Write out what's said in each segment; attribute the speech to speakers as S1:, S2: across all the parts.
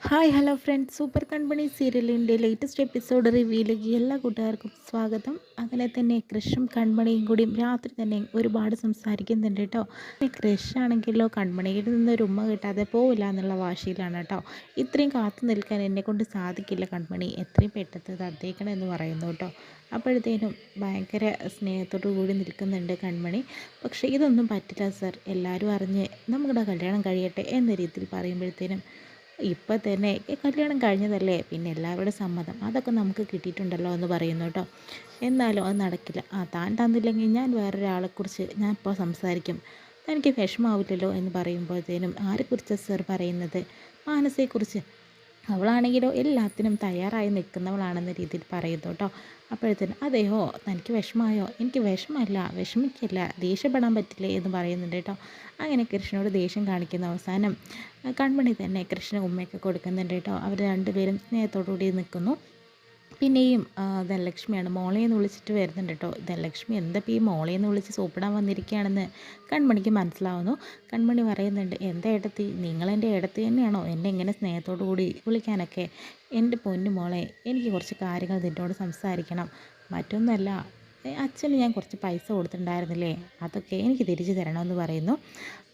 S1: Hi hello friends, super കൺപണി സീരിയലിൻ്റെ latest episode റിവ്യൂയിലേക്ക് എല്ലാ കൂട്ടുകാർക്കും സ്വാഗതം. അങ്ങനെ തന്നെ കൃഷും കൺമണിയും കൂടി രാത്രി തന്നെ ഒരുപാട് സംസാരിക്കുന്നുണ്ട് കേട്ടോ. കൃഷ് ആണെങ്കിലോ കൺമണിയിൽ നിന്നൊരു ഉമ്മ കിട്ടാതെ പോവില്ല എന്നുള്ള വാശിയിലാണ് കേട്ടോ. ഇത്രയും കാത്തു നിൽക്കാൻ എന്നെക്കൊണ്ട് സാധിക്കില്ല കൺമണി, എത്രയും പെട്ടെന്ന് തന്നേക്കണം എന്ന് പറയുന്നു കേട്ടോ. അപ്പോഴത്തേനും ഭയങ്കര സ്നേഹത്തോടു കൂടി നിൽക്കുന്നുണ്ട് കൺമണി. പക്ഷേ ഇതൊന്നും പറ്റില്ല സർ, എല്ലാവരും അറിഞ്ഞ് നമ്മുടെ കല്യാണം കഴിയട്ടെ എന്ന രീതിയിൽ പറയുമ്പോഴത്തേനും ഇപ്പം തന്നെ കല്യാണം കഴിഞ്ഞതല്ലേ, പിന്നെ എല്ലാവരുടെ സമ്മതം അതൊക്കെ നമുക്ക് കിട്ടിയിട്ടുണ്ടല്ലോ എന്ന് പറയുന്നു കേട്ടോ. എന്നാലും അത് നടക്കില്ല. താൻ തന്നില്ലെങ്കിൽ ഞാൻ വേറൊരാളെക്കുറിച്ച് ഞാൻ ഇപ്പോൾ സംസാരിക്കും, തനിക്ക് വിഷമാവില്ലല്ലോ എന്ന് പറയുമ്പോഴത്തേനും ആരെക്കുറിച്ചാണ് സർ പറയുന്നത്? മാനസയെക്കുറിച്ച്. അവളാണെങ്കിലോ എല്ലാത്തിനും തയ്യാറായി നിൽക്കുന്നവളാണെന്ന രീതിയിൽ പറയുന്നു കേട്ടോ. അപ്പോഴത്തേനും അതെയോ, തനിക്ക് വിഷമമായോ? എനിക്ക് വിഷമമല്ല, വിഷമിക്കില്ല, ദേഷ്യപ്പെടാൻ പറ്റില്ലേ എന്ന് പറയുന്നുണ്ട് കേട്ടോ. അങ്ങനെ കൃഷ്ണനോട് ദേഷ്യം കാണിക്കുന്ന അവസാനം കൺമണി തന്നെ കൃഷ്ണ ഉമ്മയൊക്കെ കൊടുക്കുന്നുണ്ട് കേട്ടോ. അവർ രണ്ടുപേരും സ്നേഹത്തോടു കൂടി നിൽക്കുന്നു. പിന്നെയും ധനലക്ഷ്മിയാണ് മോളേന്ന് വിളിച്ചിട്ട് വരുന്നുണ്ട് കേട്ടോ. ധനലക്ഷ്മി എന്താ ഈ മോളേന്ന് വിളിച്ച് സോപ്പിടാൻ വന്നിരിക്കുകയാണെന്ന് കൺമണിക്ക് മനസ്സിലാവുന്നു. കൺമണി പറയുന്നുണ്ട്, എന്താ ഏട്ടത്തി, നിങ്ങളെൻ്റെ ഏടത്തി തന്നെയാണോ എന്നെ ഇങ്ങനെ സ്നേഹത്തോടു കൂടി വിളിക്കാനൊക്കെ? എൻ്റെ പൊന്നു മോളെ, എനിക്ക് കുറച്ച് കാര്യങ്ങൾ നിന്നോട് സംസാരിക്കണം. മറ്റൊന്നല്ല, അച്ഛന് ഞാൻ കുറച്ച് പൈസ കൊടുത്തിട്ടുണ്ടായിരുന്നില്ലേ, അതൊക്കെ എനിക്ക് തിരിച്ചു തരണമെന്ന് പറയുന്നു.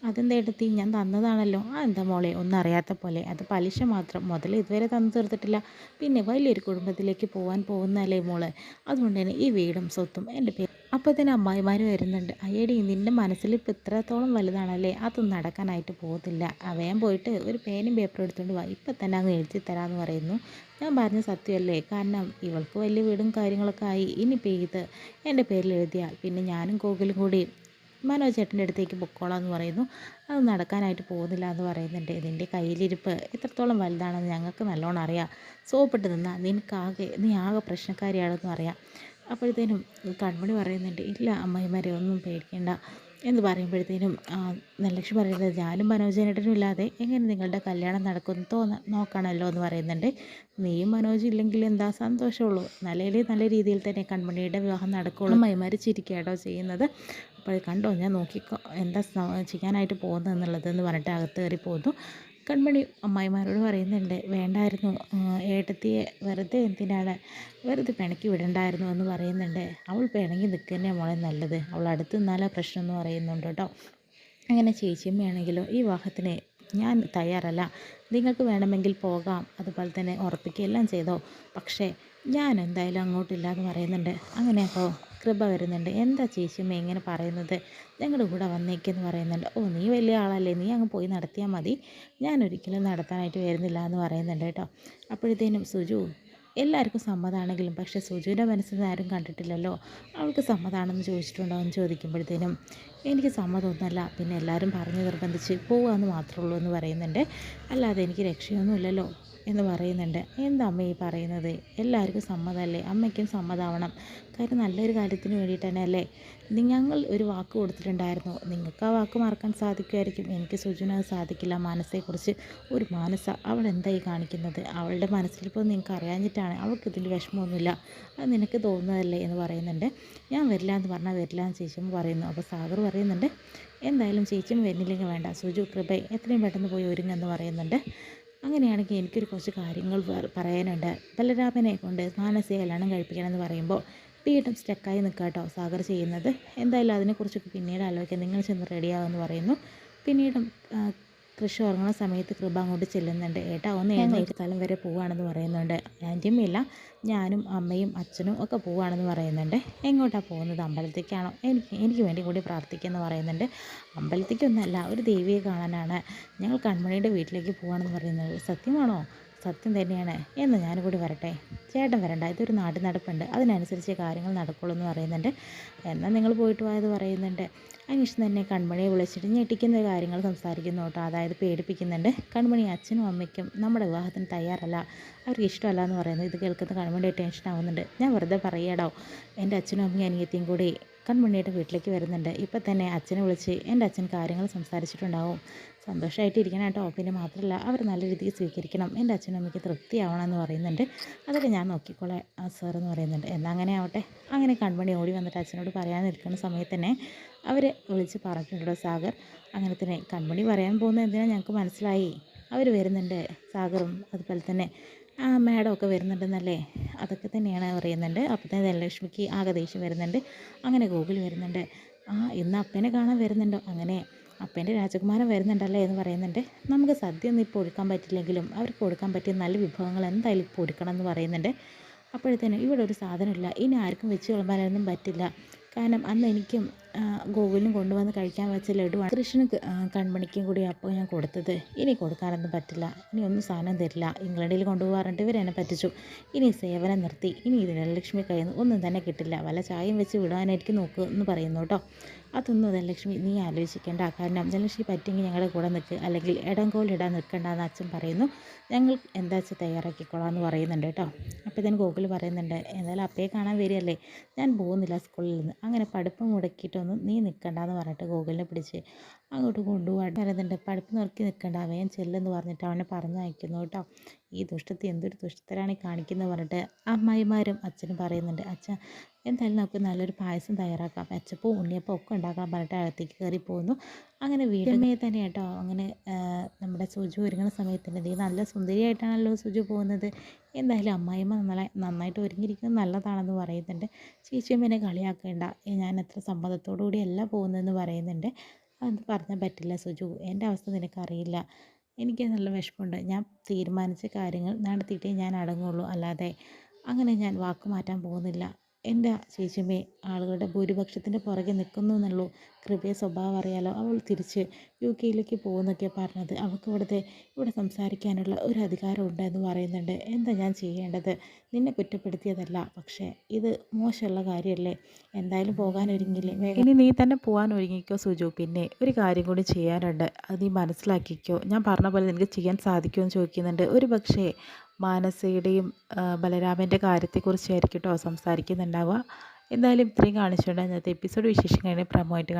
S1: അതെന്താ ഏട്ടത്തി, ഞാൻ തന്നതാണല്ലോ. എന്താ മോളെ ഒന്നും അറിയാത്ത പോലെ? അത് പലിശ മാത്രം, മുതൽ ഇതുവരെ തന്നു തീർത്തിട്ടില്ല. പിന്നെ വലിയൊരു കുടുംബത്തിലേക്ക് പോകാൻ പോകുന്നതല്ലേ മോള്, അതുകൊണ്ട് തന്നെ ഈ വീടും സ്വത്തും എൻ്റെ പേര്. അപ്പോൾ തന്നെ അമ്മായിമാർ വരുന്നുണ്ട്. അയ്യടി, നിൻ്റെ മനസ്സിൽ ഇപ്പോൾ ഇത്രത്തോളം വലുതാണല്ലേ, അതൊന്നും നടക്കാനായിട്ട് പോകുന്നില്ല. വേഗം പോയിട്ട് ഒരു പേനും പേപ്പറും എടുത്തുകൊണ്ട് വാ, ഇപ്പം തന്നെ അങ്ങ് എഴുതി തരാമെന്ന് പറയുന്നു. ഞാൻ പറഞ്ഞ സത്യമല്ലേ, കാരണം ഇവൾക്ക് വലിയ വീടും കാര്യങ്ങളൊക്കെ ആയി. ഇനിയിപ്പോൾ ഇത് എൻ്റെ പേരിൽ എഴുതിയാൽ പിന്നെ ഞാനും കോകിലും കൂടി മനോജ് ചേട്ടൻ്റെ അടുത്തേക്ക് പൊക്കോളാം എന്ന് പറയുന്നു. അത് നടക്കാനായിട്ട് പോകുന്നില്ല എന്ന് പറയുന്നുണ്ട്. ഇതിൻ്റെ കയ്യിലിരിപ്പ് എത്രത്തോളം വലുതാണെന്ന് ഞങ്ങൾക്ക് നല്ലോണം അറിയാം. സോപ്പിട്ട് നിന്നാൽ നീ ആകെ പ്രശ്നക്കാരിയാണെന്നും അറിയാം. അപ്പോഴത്തേനും കൺമണി പറയുന്നുണ്ട്, ഇല്ല അമ്മായിമാരെ ഒന്നും പേടിക്കേണ്ട എന്ന് പറയുമ്പോഴത്തേനും ധനലക്ഷ്മി പറയുന്നത്, ഞാനും മനോജേട്ടനും ഇല്ലാതെ എങ്ങനെ നിങ്ങളുടെ കല്യാണം നടക്കുമെന്ന് നോക്കണമല്ലോ എന്ന് പറയുന്നുണ്ട്. നീയും മനോജ് ഇല്ലെങ്കിൽ എന്താ, സന്തോഷമുള്ളൂ, നല്ല രീതിയിൽ തന്നെ കൺമണിയുടെ വിവാഹം നടക്കുകയുള്ളൂ. അമ്മായിമാർ ചിരിക്കുകയാണോ ചെയ്യുന്നത്. അപ്പോൾ കണ്ടോ, ഞാൻ നോക്കിക്കോ എന്താ ചെയ്യാനായിട്ട് പോകുന്നതെന്നുള്ളതെന്ന് പറഞ്ഞിട്ട് അകത്ത് കയറി പോകുന്നു. കൺമണി അമ്മായിമാരോട് പറയുന്നുണ്ട്, വേണ്ടായിരുന്നു ഏട്ടത്തിയെ വെറുതെ പിണക്കി വിടണ്ടായിരുന്നു എന്ന് പറയുന്നുണ്ട്. അവൾ പിണങ്ങി നിൽക്കുന്നേ മോളെ നല്ലത്, അവൾ അടുത്ത് നിന്നാലോ പ്രശ്നം എന്ന് പറയുന്നുണ്ട് കേട്ടോ. അങ്ങനെ ചേച്ചിയമ്മയാണെങ്കിലോ, ഈ വിവാഹത്തിന് ഞാൻ തയ്യാറല്ല, നിങ്ങൾക്ക് വേണമെങ്കിൽ പോകാം, അതുപോലെ തന്നെ ഉറപ്പിക്കുകയെല്ലാം ചെയ്തോ, പക്ഷേ ഞാൻ എന്തായാലും അങ്ങോട്ടില്ല എന്ന് പറയുന്നുണ്ട്. അങ്ങനെ അപ്പോൾ കൃപ വരുന്നുണ്ട്. എന്താ ചേച്ചിയമ്മ ഇങ്ങനെ പറയുന്നത്, ഞങ്ങളുടെ കൂടെ വന്നേക്കെന്ന് പറയുന്നുണ്ട്. ഓ, നീ വലിയ ആളല്ലേ, നീ അങ്ങ് പോയി നടത്തിയാൽ മതി, ഞാൻ ഒരിക്കലും നടത്താനായിട്ട് വരുന്നില്ല എന്ന് പറയുന്നുണ്ട് കേട്ടോ. അപ്പോഴത്തേനും സുജു, എല്ലാവർക്കും സമ്മതമാണെങ്കിലും പക്ഷേ സുജുവിൻ്റെ മനസ്സിൽ നിന്ന് ആരും കണ്ടിട്ടില്ലല്ലോ, അവൾക്ക് സമ്മതമാണെന്ന് ചോദിച്ചിട്ടുണ്ടോ എന്ന് ചോദിക്കുമ്പോഴത്തേനും എനിക്ക് സമ്മതമൊന്നുമല്ല, പിന്നെ എല്ലാവരും പറഞ്ഞ് നിർബന്ധിച്ച് പോകാമെന്ന് മാത്രമേ ഉള്ളൂ എന്ന് പറയുന്നുണ്ട്, അല്ലാതെ എനിക്ക് രക്ഷയൊന്നുമില്ലല്ലോ എന്ന് പറയുന്നുണ്ട്. എന്താ അമ്മ ഈ പറയുന്നത്, എല്ലാവർക്കും സമ്മതമല്ലേ, അമ്മയ്ക്കും സമ്മതമാവണം, കാര്യം നല്ലൊരു കാര്യത്തിന് വേണ്ടിയിട്ട് തന്നെ അല്ലേ. ഞങ്ങൾ ഒരു വാക്ക് കൊടുത്തിട്ടുണ്ടായിരുന്നു, നിങ്ങൾക്ക് ആ വാക്ക് മറക്കാൻ സാധിക്കുമായിരിക്കും, എനിക്ക് സുജുവിന് അത് സാധിക്കില്ല. മാനസയെക്കുറിച്ച് ഒരു മാനസ, അവൾ എന്തായി കാണിക്കുന്നത്, അവളുടെ മനസ്സിലിപ്പോൾ നിങ്ങൾക്ക് അറിയാഞ്ഞിട്ടാണ്, അവൾക്ക് ഇതിൻ്റെ വിഷമമൊന്നുമില്ല, അത് നിനക്ക് തോന്നുന്നതല്ലേ എന്ന് പറയുന്നുണ്ട്. ഞാൻ വരില്ല എന്ന് പറഞ്ഞാൽ വരില്ല എന്ന് ചേച്ചിയും പറയുന്നു. അപ്പോൾ സാഗർ പറയുന്നുണ്ട്, എന്തായാലും ചേച്ചിയും വരുന്നില്ലെങ്കിൽ വേണ്ട, സുജു കൃപ എത്രയും പെട്ടെന്ന് പോയി ഒരുങ്ങെന്ന് പറയുന്നുണ്ട്. അങ്ങനെയാണെങ്കിൽ എനിക്കൊരു കുറച്ച് കാര്യങ്ങൾ പറയാനുണ്ട്. ബലരാമനെ കൊണ്ട് മാനസിക കല്യാണം കഴിപ്പിക്കണമെന്ന് പറയുമ്പോൾ വീണ്ടും സ്റ്റക്കായി നിൽക്കുക കേട്ടോ സാഗർ ചെയ്യുന്നത്. എന്തായാലും അതിനെക്കുറിച്ചൊക്കെ പിന്നീട് ആലോചിക്കാം, നിങ്ങൾ ചെന്ന് റെഡിയാകുമെന്ന് പറയുന്നു. പിന്നീടും കൃഷി ഉറങ്ങുന്ന സമയത്ത് കൃപ അങ്ങോട്ട് ചെല്ലുന്നുണ്ട്. ഏട്ടാ ഒന്ന് എഴുന്നേറ്റ്, സ്ഥലം വരെ പോവുകയാണെന്ന് പറയുന്നുണ്ട്. ആൻറ്റിയമ്മയില്ല, ഞാനും അമ്മയും അച്ഛനും ഒക്കെ പോവുകയാണെന്ന് പറയുന്നുണ്ട്. എങ്ങോട്ടാണ് പോകുന്നത്, അമ്പലത്തേക്കാണോ? എനിക്ക് വേണ്ടി കൂടി പ്രാർത്ഥിക്കുമെന്ന് പറയുന്നുണ്ട്. അമ്പലത്തേക്കൊന്നല്ല, ഒരു ദേവിയെ കാണാനാണ്, ഞങ്ങൾ കൺമണിയുടെ വീട്ടിലേക്ക് പോവുകയാണെന്ന് പറയുന്നത്. സത്യമാണോ? സത്യം തന്നെയാണ്, എന്ന് ഞാനും കൂടി വരട്ടെ? ചേട്ടൻ വരണ്ട, ഇതൊരു നാട്ടു നടപ്പുണ്ട്, അതിനനുസരിച്ച് കാര്യങ്ങൾ നടക്കുള്ളൂ എന്ന് പറയുന്നുണ്ട്. എന്നാൽ നിങ്ങൾ പോയിട്ട് പോയത് പറയുന്നുണ്ട്. അന്വേഷണം തന്നെ കൺമണിയെ വിളിച്ചിട്ട് ഞെട്ടിക്കുന്ന കാര്യങ്ങൾ സംസാരിക്കുന്നു കേട്ടോ, അതായത് പേടിപ്പിക്കുന്നുണ്ട്. കൺമണി അച്ഛനും അമ്മയ്ക്കും നമ്മുടെ വിവാഹത്തിന് തയ്യാറല്ല, അവർക്ക് ഇഷ്ടമല്ല എന്ന് പറയുന്നത് ഇത് കേൾക്കുന്ന കൺമണി ടെൻഷൻ ആവുന്നുണ്ട്. ഞാൻ വെറുതെ പറയാടോ, എൻ്റെ അച്ഛനും അമ്മയും അനിയത്തിയും കൂടി കൺമണിയുടെ വീട്ടിലേക്ക് വരുന്നുണ്ട്. ഇപ്പം തന്നെ അച്ഛനെ വിളിച്ച് എൻ്റെ അച്ഛൻ കാര്യങ്ങൾ സംസാരിച്ചിട്ടുണ്ടാവും. സന്തോഷമായിട്ട് ഇരിക്കണം കേട്ടോ, പിന്നെ മാത്രമല്ല അവർ നല്ല രീതിയിൽ സ്വീകരിക്കണം, എൻ്റെ അച്ഛനും അമ്മയ്ക്ക് തൃപ്തിയാവണം എന്ന് പറയുന്നുണ്ട്. അതൊക്കെ ഞാൻ നോക്കിക്കോളാം സാർ എന്ന് പറയുന്നുണ്ട്. എന്നാൽ അങ്ങനെ ആവട്ടെ. അങ്ങനെ കൺമണി ഓടി വന്നിട്ട് അച്ഛനോട് പറയാൻ നിൽക്കുന്ന സമയത്ത് തന്നെ അവരെ വിളിച്ച് പറഞ്ഞിട്ടുണ്ടോ സാഗർ. അങ്ങനെ തന്നെ കൺമണി പറയാൻ പോകുന്നത് എന്തിനാണ് ഞങ്ങൾക്ക് മനസ്സിലായി. അവർ വരുന്നുണ്ട്, സാഗറും അതുപോലെ തന്നെ ആ മാഡം ഒക്കെ വരുന്നുണ്ടെന്നല്ലേ, അതൊക്കെ തന്നെയാണ് പറയുന്നുണ്ട്. അപ്പോൾ തന്നെ ധനലക്ഷ്മിക്ക് ആകെ ദേഷ്യം വരുന്നുണ്ട്. അങ്ങനെ ഗോകുൽ വരുന്നുണ്ട്. ഇന്ന് അപ്പനെ കാണാൻ വരുന്നുണ്ടോ, അങ്ങനെ അപ്പേൻ്റെ രാജകുമാരൻ വരുന്നുണ്ടല്ലേ എന്ന് പറയുന്നുണ്ട്. നമുക്ക് സദ്യ ഒന്നും ഇപ്പോൾ ഒരുക്കാൻ പറ്റില്ലെങ്കിലും അവർക്ക് കൊടുക്കാൻ പറ്റിയ നല്ല വിഭവങ്ങൾ എന്തായാലും ഇപ്പോൾ ഒരുക്കണം എന്ന് പറയുന്നുണ്ട്. അപ്പോഴത്തേനും ഇവിടെ ഒരു സാധനമില്ല, ഇനി ആർക്കും വെച്ച് വിളമ്പാനൊന്നും പറ്റില്ല. കാരണം അന്ന് എനിക്കും ഗോകുലിനും കൊണ്ടുവന്ന് കഴിക്കാൻ വെച്ച ലഡുവാണ് കൃഷ്ണന് കൺമണിക്കും കൂടി അപ്പോൾ ഞാൻ കൊടുത്തത്. ഇനി കൊടുക്കാനൊന്നും പറ്റില്ല, ഇനി ഒന്നും സാധനം തരില്ല. ഇംഗ്ലണ്ടിൽ കൊണ്ടുപോകാറുണ്ട്, ഇവരെന്നെ പറ്റിച്ചു. ഇനി സേവനം നിർത്തി, ഇനി ഇത് ധനലക്ഷ്മി കയ്യിൽ നിന്ന് ഒന്നും തന്നെ കിട്ടില്ല. വല്ല ചായയും വെച്ച് വിടാനായിട്ട് നോക്കുക എന്ന് പറയുന്നു കേട്ടോ. അതൊന്നും ധനലക്ഷ്മി നീ ആലോചിക്കേണ്ട, കാരണം ധനലക്ഷ്മി പറ്റുമെങ്കിൽ ഞങ്ങളുടെ കൂടെ നിൽക്ക്, അല്ലെങ്കിൽ ഇടങ്കോലിടാൻ നിൽക്കണ്ടെന്ന് അച്ഛൻ പറയുന്നു. ഞങ്ങൾ എന്താ വെച്ചാൽ തയ്യാറാക്കിക്കോളാം എന്ന് പറയുന്നുണ്ട് കേട്ടോ. അപ്പോൾ ഇതിന് ഗോകുൽ പറയുന്നുണ്ട്, എന്തായാലും അപ്പയെ കാണാൻ വരികയല്ലേ, ഞാൻ പോകുന്നില്ല സ്കൂളിൽ നിന്ന്, അങ്ങനെ പഠിപ്പ് മുടക്കിയിട്ടൊന്നും നീ നിൽക്കണ്ടെന്ന് പറഞ്ഞിട്ട് ഗോകുലിനെ പിടിച്ച് അങ്ങോട്ട് കൊണ്ടുപോകാൻ പറയുന്നുണ്ട്. പഠിപ്പ് നോക്കി നിൽക്കണ്ട, വേഗം ചെല്ലെന്ന് പറഞ്ഞിട്ട് അവനെ പറഞ്ഞയക്കുന്നു കേട്ടോ. ഈ ദുഷ്ടത്തി എന്തൊരു ദുഷ്ടത്തരാണ് ഈ കാണിക്കുന്നത് പറഞ്ഞിട്ട് അമ്മായിമാരും അച്ഛനും പറയുന്നുണ്ട്. അച്ഛൻ എന്തായാലും നമുക്ക് നല്ലൊരു പായസം തയ്യാറാക്കാം, പച്ചപ്പൂ ഉണ്ണിയപ്പം ഒക്കെ ഉണ്ടാക്കാൻ പറഞ്ഞിട്ട് അകത്തേക്ക് കയറി പോകുന്നു. അങ്ങനെ വീട്ടമ്മയെ തന്നെ കേട്ടോ. അങ്ങനെ നമ്മുടെ സുജു ഒരുങ്ങുന്ന സമയത്തിൻ്റെ നീ നല്ല സുന്ദരിയായിട്ടാണല്ലോ സുജു പോകുന്നത്, എന്തായാലും അമ്മായിമ്മ നന്നായിട്ട് ഒരുങ്ങിയിരിക്കുന്നത് നല്ലതാണെന്ന് പറയുന്നുണ്ട്. ചേച്ചിയമ്മേനെ കളിയാക്കേണ്ട, ഞാൻ എത്ര സമ്മതത്തോടു കൂടിയല്ല പോകുന്നതെന്ന് പറയുന്നുണ്ട്. അത് പറഞ്ഞാൽ പറ്റില്ല സുജു, എൻ്റെ അവസ്ഥ നിനക്കറിയില്ല, എനിക്ക് നല്ല വിഷമമുണ്ട്. ഞാൻ തീരുമാനിച്ച കാര്യങ്ങൾ നടത്തിയിട്ടേ ഞാൻ അടങ്ങുള്ളൂ, അല്ലാതെ അങ്ങനെ ഞാൻ വാക്ക് മാറ്റാൻ പോകുന്നില്ല. എൻ്റെ ചേച്ചിയമ്മേ ആളുകളുടെ ഭൂരിപക്ഷത്തിൻ്റെ പുറകെ നിൽക്കുന്നു എന്നുള്ളൂ. കൃപയെ സ്വഭാവം അറിയാലോ, അവൾ തിരിച്ച് UK പോകുന്നൊക്കെ പറഞ്ഞത്. അവൾക്ക് ഇവിടെ സംസാരിക്കാനുള്ള ഒരു അധികാരം ഉണ്ടെന്ന് പറയുന്നുണ്ട്. എന്താ ഞാൻ ചെയ്യേണ്ടത്? നിന്നെ കുറ്റപ്പെടുത്തിയതല്ല, പക്ഷേ ഇത് മോശമുള്ള കാര്യമല്ലേ. എന്തായാലും പോകാൻ ഒരുങ്ങില്ലേ, ഇനി നീ തന്നെ പോകാൻ ഒരുങ്ങിക്കോ സുജു. പിന്നെ ഒരു കാര്യം കൂടി ചെയ്യാനുണ്ട്, അത് നീ മനസ്സിലാക്കിക്കോ. ഞാൻ പറഞ്ഞ പോലെ നിനക്ക് ചെയ്യാൻ സാധിക്കുമോ എന്ന് ചോദിക്കുന്നുണ്ട്. ഒരു പക്ഷേ മാനസയുടെയും ബലരാമൻ്റെ കാര്യത്തെക്കുറിച്ചായിരിക്കും കേട്ടോ സംസാരിക്കുന്നുണ്ടാവുക. എന്തായാലും ഇത്രയും കാണിച്ചുകൊണ്ട് ഇന്നത്തെ എപ്പിസോഡ് വിശേഷം കഴിഞ്ഞ് പ്രമോയിട്ട്